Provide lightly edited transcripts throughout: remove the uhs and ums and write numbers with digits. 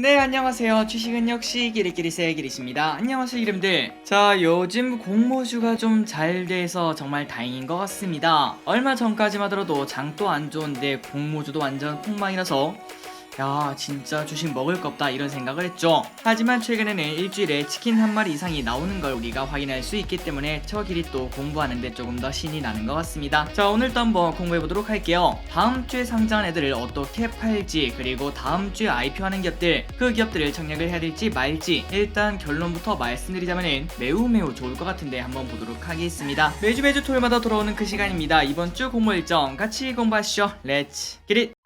네, 안녕하세요. 주식은 역시 기리기리새 기리십니다. 안녕하세요, 이름들. 자, 요즘 공모주가 좀 잘 돼서 정말 다행인 것 같습니다. 얼마 전까지만 들어도 장도 안 좋은데 공모주도 완전 폭망이라서 야, 진짜 주식 먹을 거 없다 이런 생각을 했죠. 하지만 최근에는 일주일에 치킨 한 마리 이상이 나오는 걸 우리가 확인할 수 있기 때문에 저 길이 또 공부하는데 조금 더 신이 나는 것 같습니다. 자, 오늘도 한번 공부해 보도록 할게요. 다음 주에 상장한 애들을 어떻게 팔지, 그리고 다음 주에 IPO하는 기업들, 그 기업들을 청약을 해야 될지 말지 일단 결론부터 말씀드리자면 매우 좋을 것 같은데 한번 보도록 하겠습니다. 매주 토요일마다 돌아오는 그 시간입니다. 이번 주 공모 일정 같이 공부하시죠. 렛츠 기릿!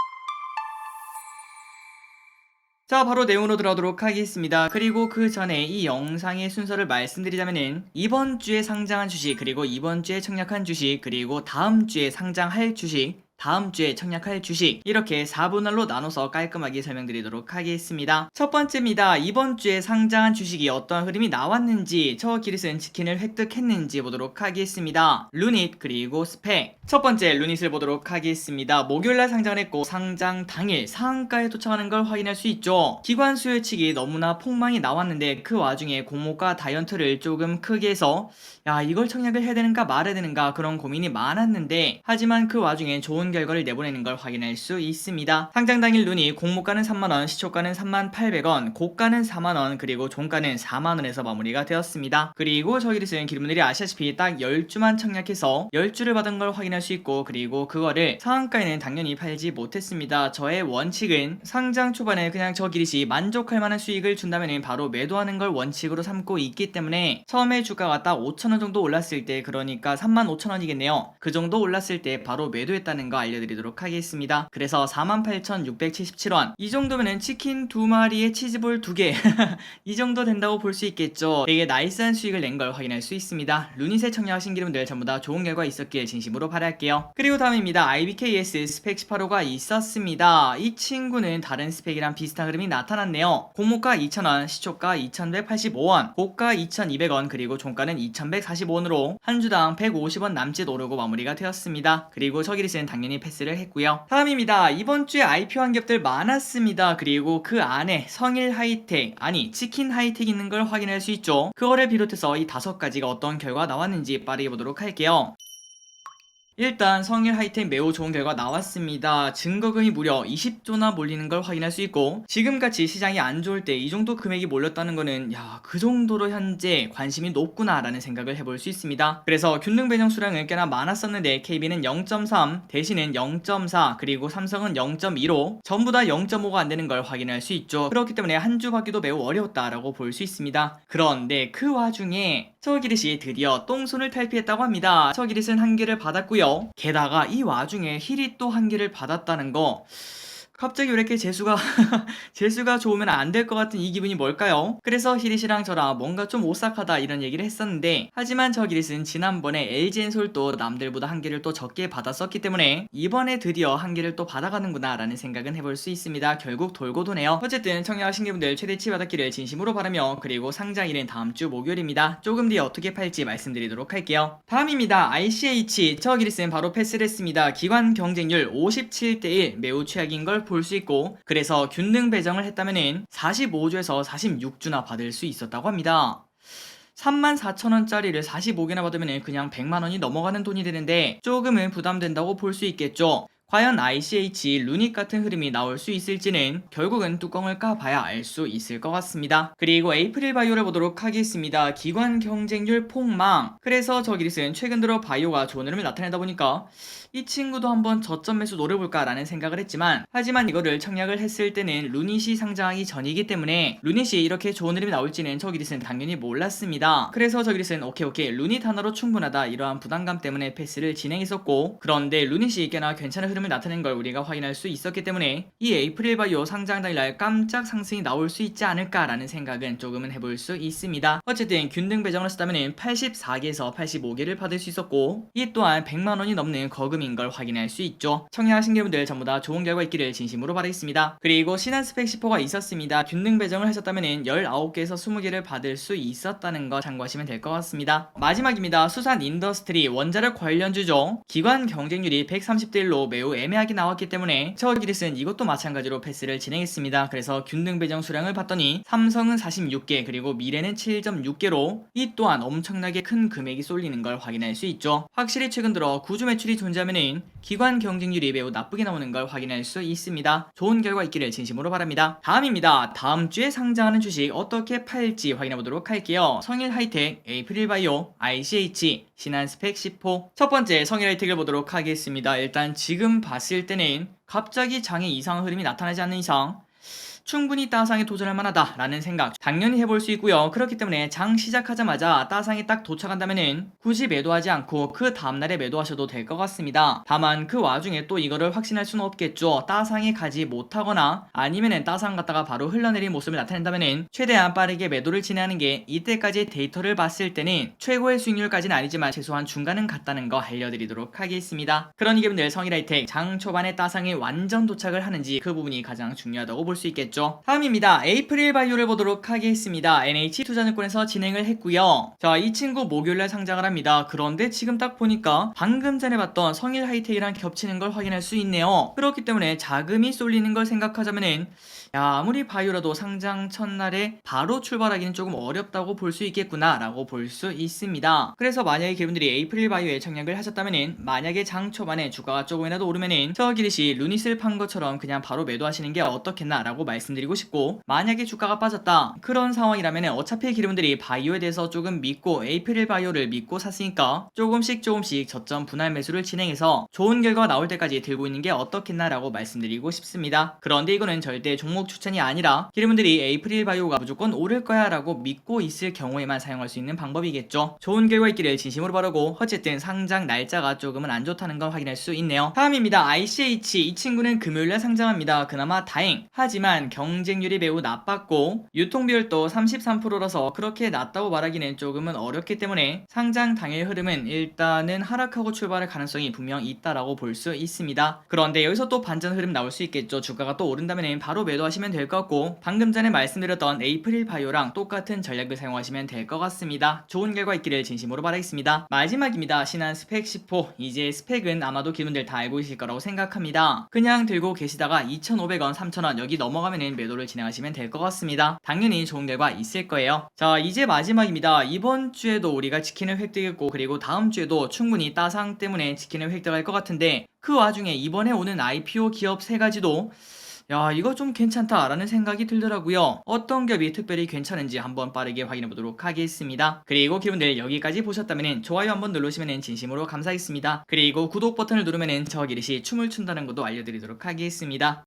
자, 바로 내용으로 들어가도록 하겠습니다. 그리고 그 전에 이 영상의 순서를 말씀드리자면은 이번 주에 상장한 주식, 그리고 이번 주에 청약한 주식, 그리고 다음 주에 상장할 주식, 다음 주에 청약할 주식, 이렇게 4분할로 나눠서 깔끔하게 설명드리도록 하겠습니다. 첫 번째입니다. 이번 주에 상장한 주식이 어떤 흐름이 나왔는지, 저 기릿은 치킨을 획득했는지 보도록 하겠습니다. 루닛 그리고 스펙. 첫 번째 루닛을 보도록 하겠습니다. 목요일날 상장을 했고 상장 당일 상한가에 도착하는 걸 확인할 수 있죠. 기관 수요 측이 너무나 폭망이 나왔는데 그 와중에 공모가 다이언트를 조금 크게 해서 야, 이걸 청약을 해야 되는가 말아야 되는가 그런 고민이 많았는데, 하지만 그 와중에 좋은 결과를 내보내는 걸 확인할 수 있습니다. 상장 당일 눈이 공모가는 3만원, 시초가는 38,000원, 고가는 4만원, 그리고 종가는 4만원에서 마무리가 되었습니다. 그리고 저희를 쓰는 기름들이 아시다시피 딱 10주만 청약해서 10주를 받은 걸 확인할 수 있고, 그리고 그거를 상한가에는 당연히 팔지 못했습니다. 저의 원칙은 상장 초반에 그냥 저 기릿이 만족할 만한 수익을 준다면 바로 매도하는 걸 원칙으로 삼고 있기 때문에, 처음에 주가가 딱 5,000원 정도 올랐을 때, 그러니까 35,000원이겠네요. 그 정도 올랐을 때 바로 매도했다는 거 알려드리도록 하겠습니다. 그래서 48,677원, 이 정도면은 치킨 2마리에 치즈볼 2개 이 정도 된다고 볼 수 있겠죠. 되게 나이스한 수익을 낸 걸 확인할 수 있습니다. 루닛에 청약하신 기름들 전부 다 좋은 결과 있었길 진심으로 바랄게요. 그리고 다음입니다. IBKS 스펙 18호가 있었습니다. 이 친구는 다른 스펙이랑 비슷한 흐름이 나타났네요. 공모가 2,000원, 시초가 2,185원, 고가 2,200원, 그리고 종가는 2,145원으로 한 주당 150원 남짓 오르고 마무리가 되었습니다. 그리고 저기릿은 당연히 패스를 했고요. 다음입니다. 이번 주에 IPO한 기업들 많았습니다. 그리고 그 안에 성일 하이텍, 아니 치킨 하이텍 있는 걸 확인할 수 있죠. 그거를 비롯해서 이 5가지가 어떤 결과가 나왔는지 빠르게 보도록 할게요. 일단 성일 하이텍 매우 좋은 결과 나왔습니다. 증거금이 무려 20조나 몰리는 걸 확인할 수 있고, 지금같이 시장이 안 좋을 때 이 정도 금액이 몰렸다는 거는 야, 그 정도로 현재 관심이 높구나 라는 생각을 해볼 수 있습니다. 그래서 균등 배정 수량은 꽤나 많았었는데 KB는 0.3, 대신은 0.4, 그리고 삼성은 0.15, 전부 다 0.5가 안 되는 걸 확인할 수 있죠. 그렇기 때문에 한 주 받기도 매우 어려웠다라고 볼 수 있습니다. 그런데 그 와중에 저 기릿이 드디어 똥손을 탈피했다고 합니다. 저 기릿은 한 개를 받았고요. 게다가 이 와중에 힐이 또 한 개를 받았다는 거, 갑자기 왜 이렇게 재수가 재수가 좋으면 안 될 것 같은 이 기분이 뭘까요? 그래서 히릿이랑 저랑 뭔가 좀 오싹하다 이런 얘기를 했었는데, 하지만 저 기릿은 지난번에 LG엔솔도 남들보다 한 개를 또 적게 받았었기 때문에 이번에 드디어 한 개를 또 받아가는구나 라는 생각은 해볼 수 있습니다. 결국 돌고 도네요. 어쨌든 청약하신 분들 최대치 받았기를 진심으로 바라며, 그리고 상장일은 다음 주 목요일입니다. 조금 뒤에 어떻게 팔지 말씀드리도록 할게요. 다음입니다. ICH, 저 기릿은 바로 패스를 했습니다. 기관 경쟁률 57대1 매우 최악인 걸 볼 수 있고, 그래서 균등 배정을 했다면은 45주에서 46주나 받을 수 있었다고 합니다. 34,000원짜리를 45개나 받으면 그냥 100만원이 넘어가는 돈이 되는데 조금은 부담된다고 볼 수 있겠죠. 과연 ICH, 루닛 같은 흐름이 나올 수 있을지는 결국은 뚜껑을 까봐야 알 수 있을 것 같습니다. 그리고 에이프릴 바이오를 보도록 하겠습니다. 기관 경쟁률 폭망. 그래서 저 기릿은 최근 들어 바이오가 좋은 흐름을 나타내다 보니까 이 친구도 한번 저점 매수 노려볼까 라는 생각을 했지만, 하지만 이거를 청약을 했을 때는 루닛이 상장하기 전이기 때문에 루닛이 이렇게 좋은 흐름이 나올지는 저 기릿은 당연히 몰랐습니다. 그래서 저 기릿은 오케이 루닛 하나로 충분하다 이러한 부담감 때문에 패스를 진행했었고, 그런데 루닛이 꽤나 괜찮은 흐름을 나타낸 걸 우리가 확인할 수 있었기 때문에 이 에이프릴 바이오 상장 당일날 깜짝 상승이 나올 수 있지 않을까 라는 생각은 조금은 해볼 수 있습니다. 어쨌든 균등 배정을 했다면 84개에서 85개를 받을 수 있었고, 이 또한 100만원이 넘는 거금인 걸 확인할 수 있죠. 청약하신 분들 전부 다 좋은 결과 있기를 진심으로 바라겠습니다. 그리고 신한 스펙 10호가 있었습니다. 균등 배정을 하셨다면 19개에서 20개를 받을 수 있었다는 거 참고하시면 될 것 같습니다. 마지막입니다. 수산 인더스트리 원자력 관련주죠. 기관 경쟁률이 130대1로 매우 매도 애매하게 나왔기 때문에 저기릿은 이것도 마찬가지로 패스를 진행했습니다. 그래서 균등 배정 수량을 봤더니 삼성은 46개 그리고 미래는 7.6개로 이 또한 엄청나게 큰 금액이 쏠리는 걸 확인할 수 있죠. 확실히 최근 들어 구주 매출이 존재하면은 기관 경쟁률이 매우 나쁘게 나오는 걸 확인할 수 있습니다. 좋은 결과 있기를 진심으로 바랍니다. 다음입니다. 다음 주에 상장하는 주식 어떻게 팔지 확인해 보도록 할게요. 성일하이텍, 에이프릴바이오, ICH, 신한스펙 10호. 첫 번째 성일하이텍을 보도록 하겠습니다. 일단 지금 봤을 때는 갑자기 장에 이상한 흐름이 나타나지 않는 이상 충분히 따상에 도전할 만하다 라는 생각 당연히 해볼 수 있고요. 그렇기 때문에 장 시작하자마자 따상에 딱 도착한다면은 굳이 매도하지 않고 그 다음날에 매도하셔도 될 것 같습니다. 다만 그 와중에 또 이거를 확신할 수는 없겠죠. 따상에 가지 못하거나 아니면은 따상 갔다가 바로 흘러내린 모습을 나타낸다면은 최대한 빠르게 매도를 진행하는 게 이때까지 데이터를 봤을 때는 최고의 수익률까지는 아니지만 최소한 중간은 같다는 거 알려드리도록 하겠습니다. 그러니 여러분들 성일하이텍 장 초반에 따상에 완전 도착을 하는지 그 부분이 가장 중요하다고 볼 수 있겠죠. 다음입니다. 에이프릴바이오를 보도록 하겠습니다. NH투자증권에서 진행을 했고요. 자, 이 친구 목요일날 상장을 합니다. 그런데 지금 딱 보니까 방금 전에 봤던 성일하이텍이랑 겹치는 걸 확인할 수 있네요. 그렇기 때문에 자금이 쏠리는 걸 생각하자면은 아무리 바이오라도 상장 첫날에 바로 출발하기는 조금 어렵다고 볼 수 있겠구나 라고 볼 수 있습니다. 그래서 만약에 여러분들이 에이프릴바이오에 청약을 하셨다면은 만약에 장 초반에 주가가 조금이라도 오르면은 저기릿이 루닛을 판 것처럼 그냥 바로 매도하시는 게 어떻겠나 라고 말씀드리고 싶고, 만약에 주가가 빠졌다 그런 상황이라면 어차피 여러분들이 바이오에 대해서 조금 믿고 에이프릴바이오를 믿고 샀으니까 조금씩 저점 분할 매수를 진행해서 좋은 결과가 나올 때까지 들고 있는 게 어떻겠나 라고 말씀드리고 싶습니다. 그런데 이거는 절대 종목 추천이 아니라 여러분들이 에이프릴바이오가 무조건 오를 거야 라고 믿고 있을 경우에만 사용할 수 있는 방법이겠죠. 좋은 결과 있기를 진심으로 바라고, 어쨌든 상장 날짜가 조금은 안 좋다는 걸 확인할 수 있네요. 다음입니다. ICH. 이 친구는 금요일날 상장합니다. 그나마 다행. 하지만 경쟁률이 매우 나빴고 유통비율도 33%라서 그렇게 낮다고 말하기는 조금은 어렵기 때문에 상장 당일 흐름은 일단은 하락하고 출발할 가능성이 분명 있다라고 볼 수 있습니다. 그런데 여기서 또 반전 흐름 나올 수 있겠죠. 주가가 또 오른다면 바로 매도하시면 될 것 같고, 방금 전에 말씀드렸던 에이프릴바이오랑 똑같은 전략을 사용하시면 될 것 같습니다. 좋은 결과 있기를 진심으로 바라겠습니다. 마지막입니다. 신한스펙 10호. 이제 스펙은 아마도 여러분들 다 알고 계실 거라고 생각합니다. 그냥 들고 계시다가 2,500원, 3,000원 여기 넘어가면은 매도를 진행하시면 될 것 같습니다. 당연히 좋은 결과 있을 거예요. 자, 이제 마지막입니다. 이번 주에도 우리가 치킨을 획득했고, 그리고 다음 주에도 충분히 따상 때문에 치킨을 획득할 것 같은데, 그 와중에 이번에 오는 IPO 기업 3가지도 이거 좀 괜찮다라는 생각이 들더라고요. 어떤 기업이 특별히 괜찮은지 한번 빠르게 확인해 보도록 하겠습니다. 그리고 여러분들 여기까지 보셨다면 좋아요 한번 눌러주시면 진심으로 감사하겠습니다. 그리고 구독 버튼을 누르면 저 기릿이 춤을 춘다는 것도 알려드리도록 하겠습니다.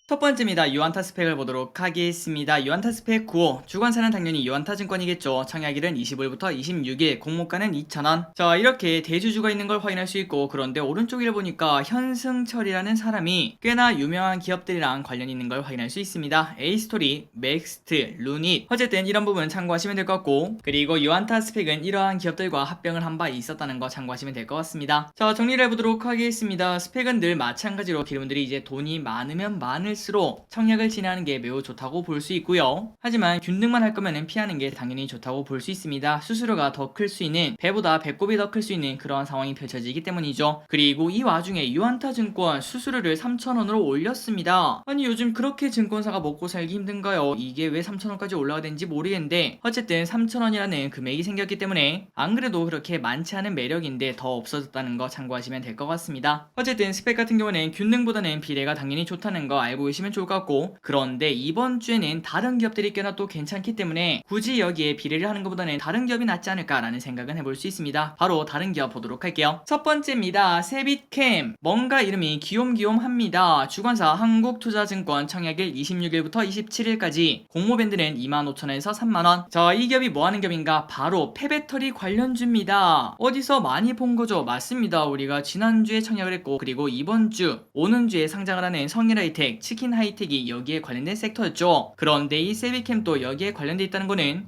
첫 번째입니다. 유안타 스펙을 보도록 하겠습니다. 유안타 스펙 9호. 주관사는 당연히 유안타증권이겠죠. 청약일은 25일부터 26일, 공모가는 2,000원. 자, 이렇게 대주주가 있는 걸 확인할 수 있고, 그런데 오른쪽을 보니까 현승철이라는 사람이 꽤나 유명한 기업들이랑 관련이 있는 걸 확인할 수 있습니다. 에이스토리, 맥스트, 루닛. 어쨌든 이런 부분 참고하시면 될 것 같고, 그리고 유안타 스펙은 이러한 기업들과 합병을 한 바 있었다는 거 참고하시면 될 것 같습니다. 자, 정리를 해보도록 하겠습니다. 스펙은 늘 마찬가지로 여러분들이 이제 돈이 많으면 많을수록 청약을 진행하는 게 매우 좋다고 볼 수 있고요. 하지만 균등만 할 거면 피하는 게 당연히 좋다고 볼 수 있습니다. 수수료가 더 클 수 있는, 배보다 배꼽이 더 클 수 있는 그러한 상황이 펼쳐지기 때문이죠. 그리고 이 와중에 유안타증권 수수료를 3,000원으로 올렸습니다. 아니 요즘 그렇게 증권사가 먹고 살기 힘든가요? 이게 왜 3,000원까지 올라가 되는지 모르겠는데, 어쨌든 3,000원이라는 금액이 생겼기 때문에 안 그래도 그렇게 많지 않은 매력인데 더 없어졌다는 거 참고하시면 될 것 같습니다. 어쨌든 스펙 같은 경우는 균등보다는 비례가 당연히 좋다는 거 알고 보시면 좋을 것 같고, 그런데 이번 주에는 다른 기업들이 꽤나 또 괜찮기 때문에 굳이 여기에 비례를 하는 것보다는 다른 기업이 낫지 않을까라는 생각은 해볼 수 있습니다. 바로 다른 기업 보도록 할게요. 첫 번째입니다. 세빛캠. 뭔가 이름이 귀욤귀욤합니다. 주관사 한국투자증권, 청약일 26일부터 27일까지, 공모밴드는 25,000원에서 3만원. 자, 이 기업이 뭐하는 기업인가? 바로 폐배터리 관련주입니다. 어디서 많이 본 거죠? 맞습니다. 우리가 지난주에 청약을 했고, 그리고 이번 주 오는 주에 상장을 하는 성일하이텍, 치킨하이텍이 여기에 관련된 섹터였죠. 그런데 이 세비캠도 여기에 관련돼 있다는 거는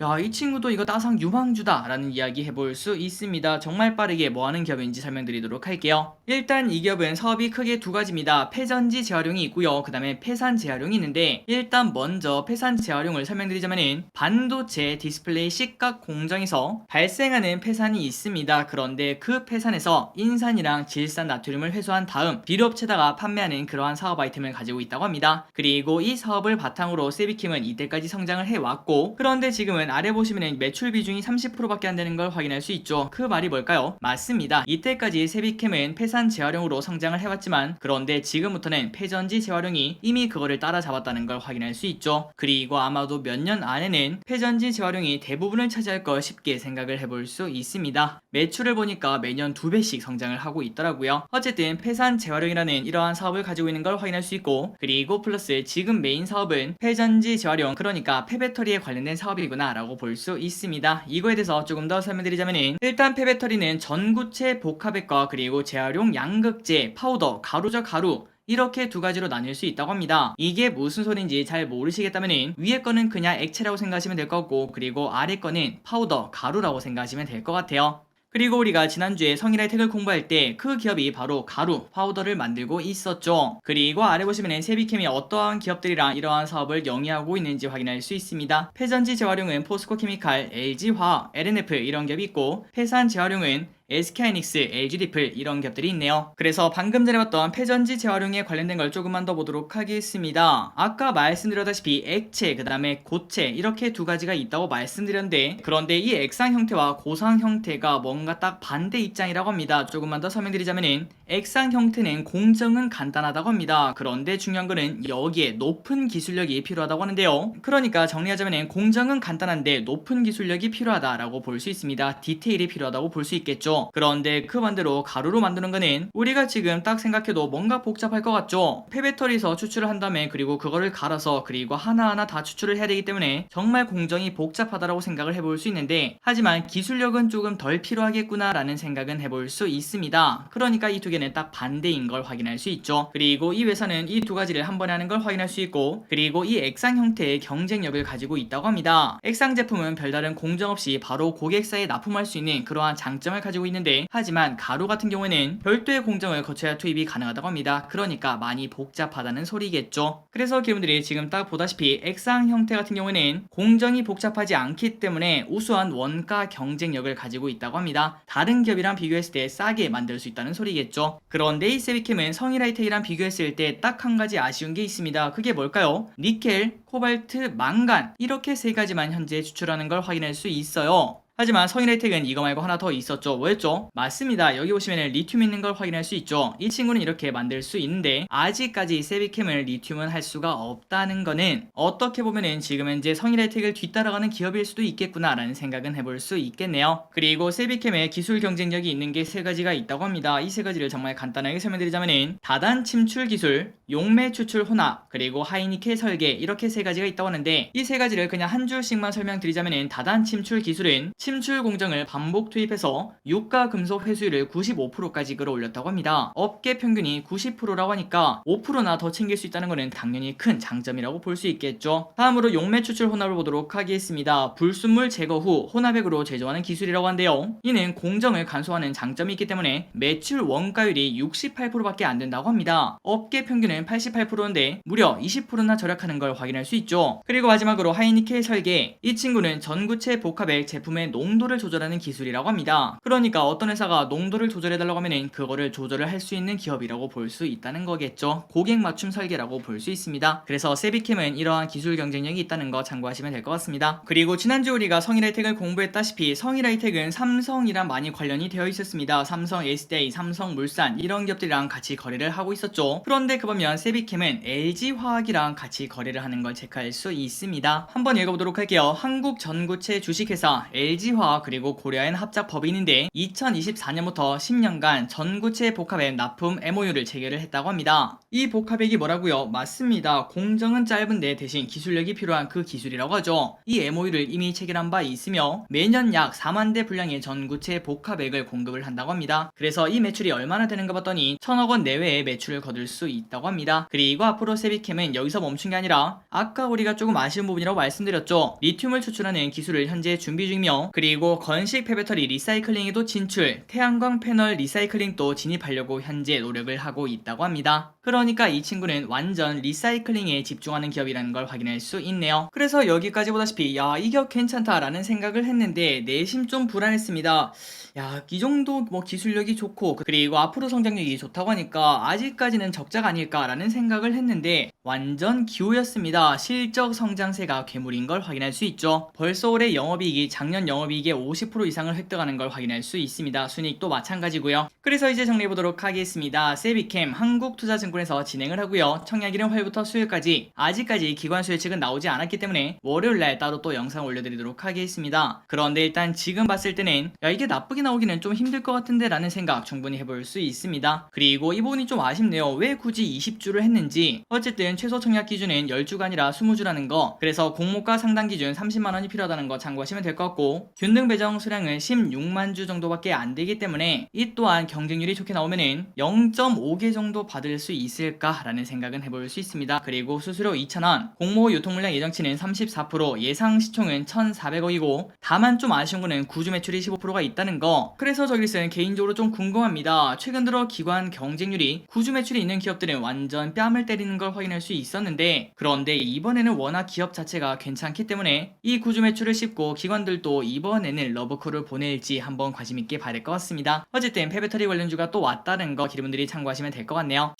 야, 이 친구도 이거 따상 유망주다 라는 이야기 해볼 수 있습니다. 정말 빠르게 뭐하는 기업인지 설명드리도록 할게요. 일단 이 기업은 사업이 크게 두 가지입니다. 폐전지 재활용이 있고요, 그 다음에 폐산 재활용이 있는데, 일단 먼저 폐산 재활용을 설명드리자면은 반도체 디스플레이 C각 공정에서 발생하는 폐산이 있습니다. 그런데 그 폐산에서 인산이랑 질산 나트륨을 회수한 다음 비료업체다가 판매하는 그러한 사업 아이템을 가지고 있다고 합니다. 그리고 이 사업을 바탕으로 세비캠은 이때까지 성장을 해왔고, 그런데 지금은 아래 보시면 매출 비중이 30%밖에 안 되는 걸 확인할 수 있죠. 그 말이 뭘까요? 맞습니다. 이때까지 세비캠은 폐산 재활용으로 성장을 해왔지만, 그런데 지금부터는 폐전지 재활용이 이미 그거를 따라잡았다는 걸 확인할 수 있죠. 그리고 아마도 몇 년 안에는 폐전지 재활용이 대부분을 차지할 걸 쉽게 생각을 해볼 수 있습니다. 매출을 보니까 매년 2배씩 성장을 하고 있더라고요. 어쨌든 폐산 재활용이라는 이러한 사업을 가지고 있는 걸 확인할 수 있고, 그리고 플러스 지금 메인 사업은 폐전지 재활용, 그러니까 폐배터리에 관련된 사업이구나 라고 볼 수 있습니다. 이거에 대해서 조금 더 설명드리자면, 일단 폐배터리는 전구체 복합액과 그리고 재활용 양극재, 파우더, 가루죠 가루, 이렇게 두 가지로 나뉠 수 있다고 합니다. 이게 무슨 소린지 잘 모르시겠다면 위에 거는 그냥 액체라고 생각하시면 될 것 같고, 그리고 아래 거는 파우더, 가루라고 생각하시면 될 것 같아요. 그리고 우리가 지난주에 성일하이텍을 공부할 때 그 기업이 바로 가루, 파우더를 만들고 있었죠. 그리고 아래 보시면 세비캠이 어떠한 기업들이랑 이러한 사업을 영위하고 있는지 확인할 수 있습니다. 폐전지 재활용은 포스코케미칼, LG화학, LNF 이런 기업이 있고, 폐산 재활용은 SK하이닉스, LG리플 이런 기업들이 있네요. 그래서 방금 전에 봤던 폐전지 재활용에 관련된 걸 조금만 더 보도록 하겠습니다. 아까 말씀드렸다시피 액체, 그 다음에 고체 이렇게 두 가지가 있다고 말씀드렸는데, 그런데 이 액상 형태와 고상 형태가 뭔가 딱 반대 입장이라고 합니다. 조금만 더 설명드리자면, 액상 형태는 공정은 간단하다고 합니다. 그런데 중요한 거는 여기에 높은 기술력이 필요하다고 하는데요. 그러니까 정리하자면 공정은 간단한데 높은 기술력이 필요하다라고 볼 수 있습니다. 디테일이 필요하다고 볼 수 있겠죠. 그런데 그 반대로 가루로 만드는 거는 우리가 지금 딱 생각해도 뭔가 복잡할 것 같죠. 폐배터리에서 추출을 한 다음에 그리고 그거를 갈아서 그리고 하나하나 다 추출을 해야 되기 때문에 정말 공정이 복잡하다라고 생각을 해볼 수 있는데, 하지만 기술력은 조금 덜 필요하겠구나 라는 생각은 해볼 수 있습니다. 그러니까 이 두 개는 딱 반대인 걸 확인할 수 있죠. 그리고 이 회사는 이 두 가지를 한 번에 하는 걸 확인할 수 있고, 그리고 이 액상 형태의 경쟁력을 가지고 있다고 합니다. 액상 제품은 별다른 공정 없이 바로 고객사에 납품할 수 있는 그러한 장점을 가지고 있는데, 하지만 가루 같은 경우에는 별도의 공정을 거쳐야 투입이 가능하다고 합니다. 그러니까 많이 복잡하다는 소리겠죠. 그래서 기분들이 지금 딱 보다시피 액상 형태 같은 경우에는 공정이 복잡하지 않기 때문에 우수한 원가 경쟁력을 가지고 있다고 합니다. 다른 기업이랑 비교했을 때 싸게 만들 수 있다는 소리겠죠. 그런데 이 세비캠은 성일하이텍이랑 비교했을 때 딱 한 가지 아쉬운 게 있습니다. 그게 뭘까요? 니켈, 코발트, 망간 이렇게 세 가지만 현재 추출하는 걸 확인할 수 있어요. 하지만 성일하이텍은 이거 말고 하나 더 있었죠. 뭐였죠? 맞습니다. 여기 보시면 리튬 있는 걸 확인할 수 있죠. 이 친구는 이렇게 만들 수 있는데, 아직까지 세비캠을 리튬은 할 수가 없다는 거는 어떻게 보면은 지금 현재 성일하이텍을 뒤따라가는 기업일 수도 있겠구나 라는 생각은 해볼 수 있겠네요. 그리고 세비캠의 기술 경쟁력이 있는 게 세 가지가 있다고 합니다. 이 세 가지를 정말 간단하게 설명드리자면은 다단 침출 기술, 용매 추출 혼합, 그리고 하이니켈 설계, 이렇게 세 가지가 있다고 하는데, 이 세 가지를 그냥 한 줄씩만 설명드리자면은 다단 침출 기술은 침출 공정을 반복 투입해서 유가 금속 회수율을 95%까지 끌어올렸다고 합니다. 업계 평균이 90%라고 하니까 5%나 더 챙길 수 있다는 것은 당연히 큰 장점이라고 볼 수 있겠죠. 다음으로 용매 추출 혼합을 보도록 하겠습니다. 불순물 제거 후 혼합액으로 제조하는 기술이라고 하는데요. 이는 공정을 간소화하는 장점이 있기 때문에 매출 원가율이 68%밖에 안 된다고 합니다. 업계 평균은 88%인데 무려 20%나 절약하는 걸 확인할 수 있죠. 그리고 마지막으로 하이니켈 설계, 이 친구는 전구체 복합액 제품의 농도를 조절하는 기술이라고 합니다. 그러니까 어떤 회사가 농도를 조절해달라고 하면은 그거를 조절을 할 수 있는 기업이라고 볼 수 있다는 거겠죠. 고객 맞춤 설계라고 볼 수 있습니다. 그래서 세비캠은 이러한 기술 경쟁력이 있다는 거 참고하시면 될 것 같습니다. 그리고 지난주 우리가 성일하이텍을 공부했다시피 성일하이텍은 삼성이랑 많이 관련이 되어 있었습니다. 삼성 SDI, 삼성물산 이런 기업들이랑 같이 거래를 하고 있었죠. 그런데 그 반면 세비캠은 LG화학이랑 같이 거래를 하는 걸 체크할 수 있습니다. 한번 읽어보도록 할게요. 한국전구체 주식회사 LG LG화학 그리고 고려엔 합작 법인인데 2024년부터 10년간 전구체 복합액 납품 MOU를 체결을 했다고 합니다. 이 복합액이 뭐라고요? 맞습니다. 공정은 짧은데 대신 기술력이 필요한 그 기술이라고 하죠. 이 MOU를 이미 체결한 바 있으며 매년 약 4만 대 분량의 전구체 복합액을 공급을 한다고 합니다. 그래서 이 매출이 얼마나 되는가 봤더니 1000억 원 내외의 매출을 거둘 수 있다고 합니다. 그리고 앞으로 세비캠은 여기서 멈춘 게 아니라 아까 우리가 조금 아쉬운 부분이라고 말씀드렸죠. 리튬을 추출하는 기술을 현재 준비 중이며 그리고 건식 폐배터리 리사이클링에도 진출, 태양광 패널 리사이클링도 진입하려고 현재 노력을 하고 있다고 합니다. 그러니까 이 친구는 완전 리사이클링에 집중하는 기업이라는 걸 확인할 수 있네요. 그래서 여기까지 보다시피 야, 이 기업 괜찮다라는 생각을 했는데 내심 좀 불안했습니다. 야, 이 정도 뭐 기술력이 좋고 그리고 앞으로 성장력이 좋다고 하니까 아직까지는 적자가 아닐까라는 생각을 했는데 완전 기호였습니다. 실적 성장세가 괴물인 걸 확인할 수 있죠. 벌써 올해 영업이익이 작년 영업이익의 50% 이상을 획득하는 걸 확인할 수 있습니다. 순이익도 마찬가지고요. 그래서 이제 정리해보도록 하겠습니다. 세비캠 한국투자증권에서 진행을 하고요. 청약일은 화요일부터 수요일까지 아직까지 기관수요 측은 나오지 않았기 때문에 월요일날 따로 또 영상 올려드리도록 하겠습니다. 그런데 일단 지금 봤을 때는 야, 이게 나쁘게 나오기는 좀 힘들 것 같은데 라는 생각 충분히 해볼 수 있습니다. 그리고 이 부분이 좀 아쉽네요. 왜 굳이 20주를 했는지. 어쨌든 최소 청약 기준은 10주가 아니라 20주라는 거, 그래서 공모가 상당 기준 30만원이 필요하다는 거 참고하시면 될 것 같고 균등 배정 수량은 16만 주 정도밖에 안 되기 때문에 이 또한 경쟁률이 좋게 나오면은 0.5개 정도 받을 수 있을까라는 생각은 해볼 수 있습니다. 그리고 수수료 2,000원, 공모 유통물량 예정치는 34%, 예상 시총은 1,400억이고 다만 좀 아쉬운 거는 구주 매출이 15%가 있다는 거. 그래서 저기서는 개인적으로 좀 궁금합니다. 최근 들어 기관 경쟁률이 구주 매출이 있는 기업들은 완전 뺨을 때리는 걸 확인할 수 있었는데 그런데 이번에는 워낙 기업 자체가 괜찮기 때문에 이 구주 매출을 씹고 기관들도 이번에는 러브콜을 보낼지 한번 관심있게 봐야 될 것 같습니다. 어쨌든 폐배터리 관련주가 또 왔다는 거 기름분들이 참고하시면 될 것 같네요.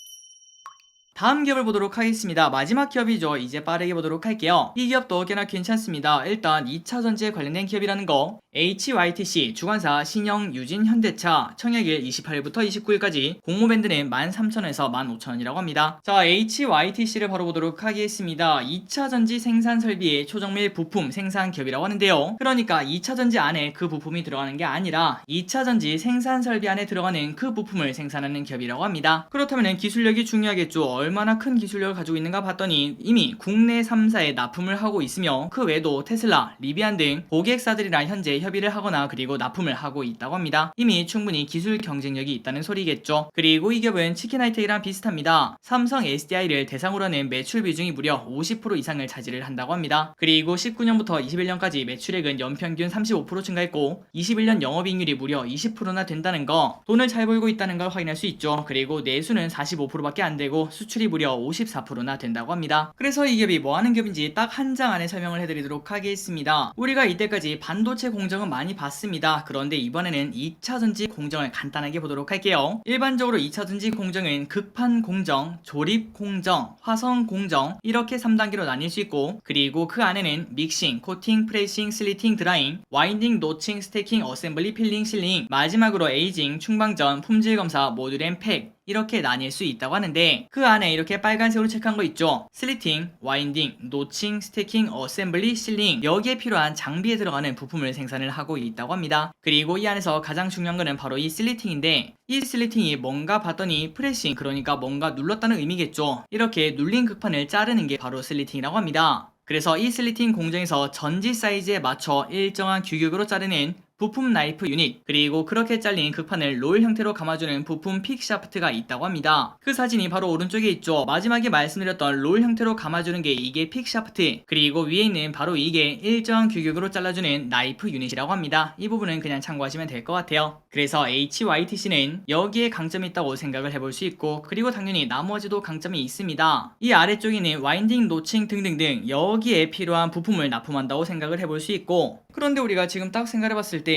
다음 기업을 보도록 하겠습니다. 마지막 기업이죠. 이제 빠르게 보도록 할게요. 이 기업도 꽤나 괜찮습니다. 일단 2차전지에 관련된 기업이라는 거, HYTC 주관사 신영 유진 현대차, 청약일 28일부터 29일까지, 공모밴드는 13,000원에서 15,000원이라고 합니다. 자, HYTC를 바로 보도록 하겠습니다. 2차전지 생산 설비의 초정밀 부품 생산 기업이라고 하는데요. 그러니까 2차전지 안에 그 부품이 들어가는 게 아니라 2차전지 생산 설비 안에 들어가는 그 부품을 생산하는 기업이라고 합니다. 그렇다면 기술력이 중요하겠죠. 얼마나 큰 기술력을 가지고 있는가 봤더니 이미 국내 3사에 납품을 하고 있으며 그 외에도 테슬라, 리비안 등 고객사들이랑 현재 협의를 하거나 그리고 납품을 하고 있다고 합니다. 이미 충분히 기술 경쟁력이 있다는 소리겠죠. 그리고 이 기업은 치킨하이텍이랑 비슷합니다. 삼성 SDI를 대상으로 하는 매출 비중이 무려 50% 이상을 차지를 한다고 합니다. 그리고 19년부터 21년까지 매출액은 연평균 35% 증가했고 21년 영업이익률이 무려 20%나 된다는 거, 돈을 잘 벌고 있다는 걸 확인할 수 있죠. 그리고 내수는 45%밖에 안 되고 수출이 무려 54%나 된다고 합니다. 그래서 이 기업이 뭐 하는 기업인지 딱 한 장 안에 설명을 해드리도록 하겠습니다. 우리가 이때까지 반도체 공정은 많이 봤습니다. 그런데 이번에는 2차전지 공정을 간단하게 보도록 할게요. 일반적으로 2차전지 공정은 극판 공정, 조립 공정, 화성 공정 이렇게 3단계로 나뉠 수 있고 그리고 그 안에는 믹싱, 코팅, 프레싱, 슬리팅, 드라잉, 와인딩, 노칭, 스태킹, 어셈블리, 필링, 실링, 마지막으로 에이징, 충방전, 품질 검사, 모듈 앤 팩 이렇게 나뉠 수 있다고 하는데 그 안에 이렇게 빨간색으로 체크한 거 있죠. 슬리팅, 와인딩, 노칭, 스태킹, 어셈블리, 실링 여기에 필요한 장비에 들어가는 부품을 생산을 하고 있다고 합니다. 그리고 이 안에서 가장 중요한 거는 바로 이 슬리팅인데 이 슬리팅이 뭔가 봤더니 프레싱, 그러니까 뭔가 눌렀다는 의미겠죠. 이렇게 눌린 극판을 자르는 게 바로 슬리팅이라고 합니다. 그래서 이 슬리팅 공정에서 전지 사이즈에 맞춰 일정한 규격으로 자르는 부품 나이프 유닛, 그리고 그렇게 잘린 극판을 롤 형태로 감아주는 부품 픽 샤프트가 있다고 합니다. 그 사진이 바로 오른쪽에 있죠. 마지막에 말씀드렸던 롤 형태로 감아주는 게 이게 픽 샤프트, 그리고 위에 있는 바로 이게 일정한 규격으로 잘라주는 나이프 유닛이라고 합니다. 이 부분은 그냥 참고하시면 될 것 같아요. 그래서 HYTC는 여기에 강점이 있다고 생각을 해볼 수 있고 그리고 당연히 나머지도 강점이 있습니다. 이 아래쪽에 있는 와인딩, 노칭 등등등 여기에 필요한 부품을 납품한다고 생각을 해볼 수 있고 그런데 우리가 지금 딱 생각해봤을 때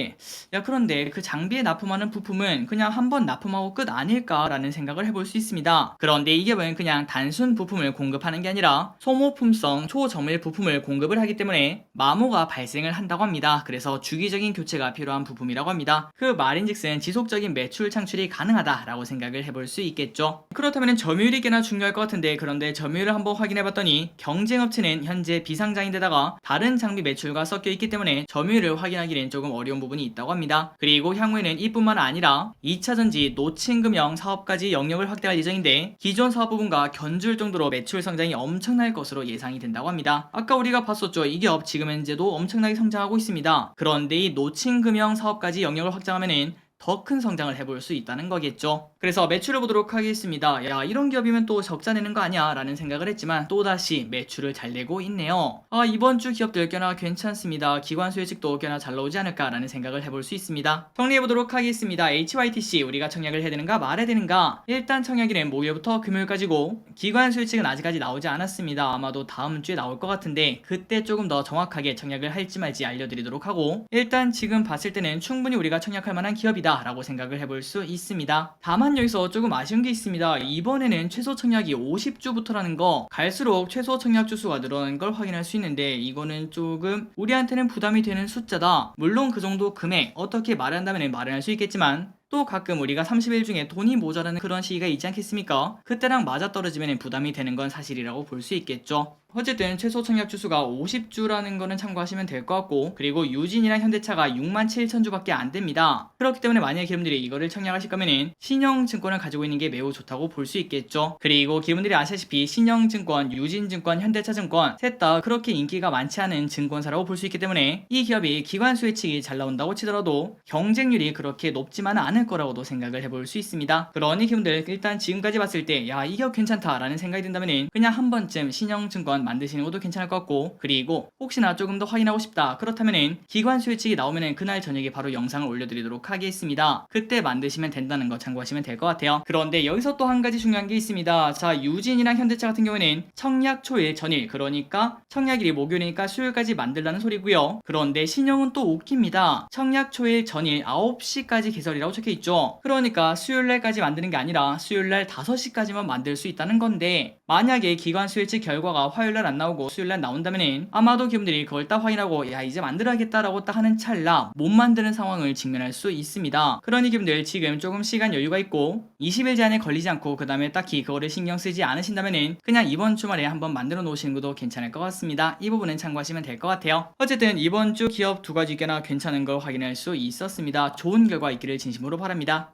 야 그런데 그 장비에 납품하는 부품은 그냥 한번 납품하고 끝 아닐까라는 생각을 해볼 수 있습니다. 그런데 이 기업은 그냥 단순 부품을 공급하는 게 아니라 소모품성 초정밀 부품을 공급을 하기 때문에 마모가 발생을 한다고 합니다. 그래서 주기적인 교체가 필요한 부품이라고 합니다. 그 말인즉슨 지속적인 매출 창출이 가능하다라고 생각을 해볼 수 있겠죠. 그렇다면 점유율이 꽤나 중요할 것 같은데 그런데 점유율을 한번 확인해봤더니 경쟁업체는 현재 비상장인데다가 다른 장비 매출과 섞여 있기 때문에 점유율을 확인하기는 조금 어려운 부분이 있다고 합니다. 그리고 향후에는 이뿐만 아니라 2차전지, 노친금형 사업까지 영역을 확대할 예정인데 기존 사업 부분과 견줄 정도로 매출 성장이 엄청날 것으로 예상이 된다고 합니다. 아까 우리가 봤었죠. 이 기업 지금 현재도 엄청나게 성장하고 있습니다. 그런데 이 노친금형 사업까지 영역을 확장하면은 더 큰 성장을 해볼 수 있다는 거겠죠. 그래서 매출을 보도록 하겠습니다. 야, 이런 기업이면 또 적자 내는 거 아니야 라는 생각을 했지만 또다시 매출을 잘 내고 있네요. 이번 주 기업들 꽤나 괜찮습니다. 기관 수혜직도 꽤나 잘 나오지 않을까 라는 생각을 해볼 수 있습니다. 정리해보도록 하겠습니다. HYTC 우리가 청약을 해야 되는가 말아야 되는가. 일단 청약일은 목요일부터 금요일까지고 기관 수혜직은 아직까지 나오지 않았습니다. 아마도 다음 주에 나올 것 같은데 그때 조금 더 정확하게 청약을 할지 말지 알려드리도록 하고, 일단 지금 봤을 때는 충분히 우리가 청약할 만한 기업이다 라고 생각을 해볼 수 있습니다. 다만 여기서 조금 아쉬운 게 있습니다. 이번에는 최소 청약이 50주부터라는 거, 갈수록 최소 청약 주수가 늘어나는 걸 확인할 수 있는데 이거는 조금 우리한테는 부담이 되는 숫자다. 물론 그 정도 금액 어떻게 마련한다면 마련할 수 있겠지만 또 가끔 우리가 30일 중에 돈이 모자라는 그런 시기가 있지 않겠습니까? 그때랑 맞아떨어지면 부담이 되는 건 사실이라고 볼 수 있겠죠. 어쨌든 최소 청약 주수가 50주라는 거는 참고하시면 될 것 같고, 그리고 유진이랑 현대차가 67,000주밖에 안 됩니다. 그렇기 때문에 만약에 기업들이 이거를 청약하실 거면은 신영증권을 가지고 있는 게 매우 좋다고 볼 수 있겠죠. 그리고 기업들이 아시다시피 신영증권, 유진증권, 현대차증권 셋 다 그렇게 인기가 많지 않은 증권사라고 볼 수 있기 때문에 이 기업이 기관 수혜칙이 잘 나온다고 치더라도 경쟁률이 그렇게 높지만은 않을 거라고도 생각을 해볼 수 있습니다. 그러니 기업들 일단 지금까지 봤을 때 야, 이 기업 괜찮다라는 생각이 든다면은 그냥 한 번쯤 신영증권 만드시는 것도 괜찮을 것 같고, 그리고 혹시나 조금 더 확인하고 싶다 그렇다면은 기관 수혜칙이 나오면은 그날 저녁에 바로 영상을 올려드리도록 하겠습니다. 그때 만드시면 된다는 거 참고하시면 될 것 같아요. 그런데 여기서 또 한 가지 중요한 게 있습니다. 자, 유진이랑 현대차 같은 경우에는 청약 초일 전일, 그러니까 청약일이 목요일이니까 수요일까지 만들라는 소리고요. 그런데 신영은 또 웃깁니다. 청약 초일 전일 9시까지 개설이라고 적혀있죠. 그러니까 수요일날까지 만드는 게 아니라 수요일날 5시까지만 만들 수 있다는 건데, 만약에 기관 수혜칙 결과가 화요일날 안 나오고 수요일날 나온다면은 아마도 기업들이 그걸 딱 확인하고 야, 이제 만들어야겠다라고 딱 하는 찰나 못 만드는 상황을 직면할 수 있습니다. 그러니 기업들 지금 조금 시간 여유가 있고 20일 제한에 걸리지 않고 그 다음에 딱히 그거를 신경 쓰지 않으신다면은 그냥 이번 주말에 한번 만들어 놓으시는 것도 괜찮을 것 같습니다. 이 부분은 참고하시면 될 것 같아요. 어쨌든 이번 주 기업 두 가지 꽤나 괜찮은 걸 확인할 수 있었습니다. 좋은 결과 있기를 진심으로 바랍니다.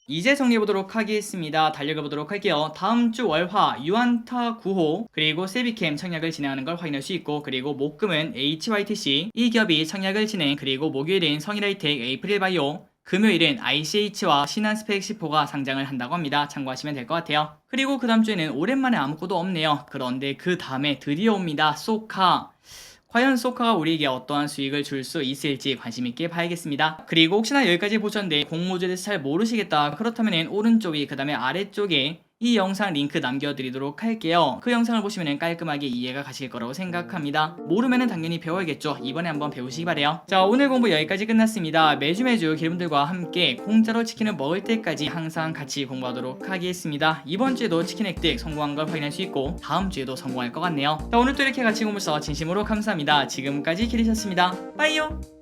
이제 정리해보도록 하겠습니다. 달려가보도록 할게요. 다음주 월화 유안타 9호 그리고 세비캠 청약을 진행하는 걸 확인할 수 있고, 그리고 목금은 HYTC 이 기업이 청약을 진행, 그리고 목요일은 성일하이텍, 에이프릴바이오, 금요일은 ICH와 신한스펙 10호가 상장을 한다고 합니다. 참고하시면 될 것 같아요. 그리고 그 다음 주에는 오랜만에 아무것도 없네요. 그런데 그 다음에 드디어 옵니다. 소카. 과연 소카가 우리에게 어떠한 수익을 줄 수 있을지 관심있게 봐야겠습니다. 그리고 혹시나 여기까지 보셨는데 공모주에 대해서 잘 모르시겠다 그렇다면 오른쪽이 그 다음에 아래쪽에 이 영상 링크 남겨드리도록 할게요. 그 영상을 보시면 깔끔하게 이해가 가실 거라고 생각합니다. 모르면 당연히 배워야겠죠. 이번에 한번 배우시기 바래요. 자, 오늘 공부 여기까지 끝났습니다. 매주 기름들과 함께 공짜로 치킨을 먹을 때까지 항상 같이 공부하도록 하겠습니다. 이번 주에도 치킨 획득 성공한 걸 확인할 수 있고 다음 주에도 성공할 것 같네요. 자, 오늘 또 이렇게 같이 공부해서 진심으로 감사합니다. 지금까지 키리셨습니다. 빠이요.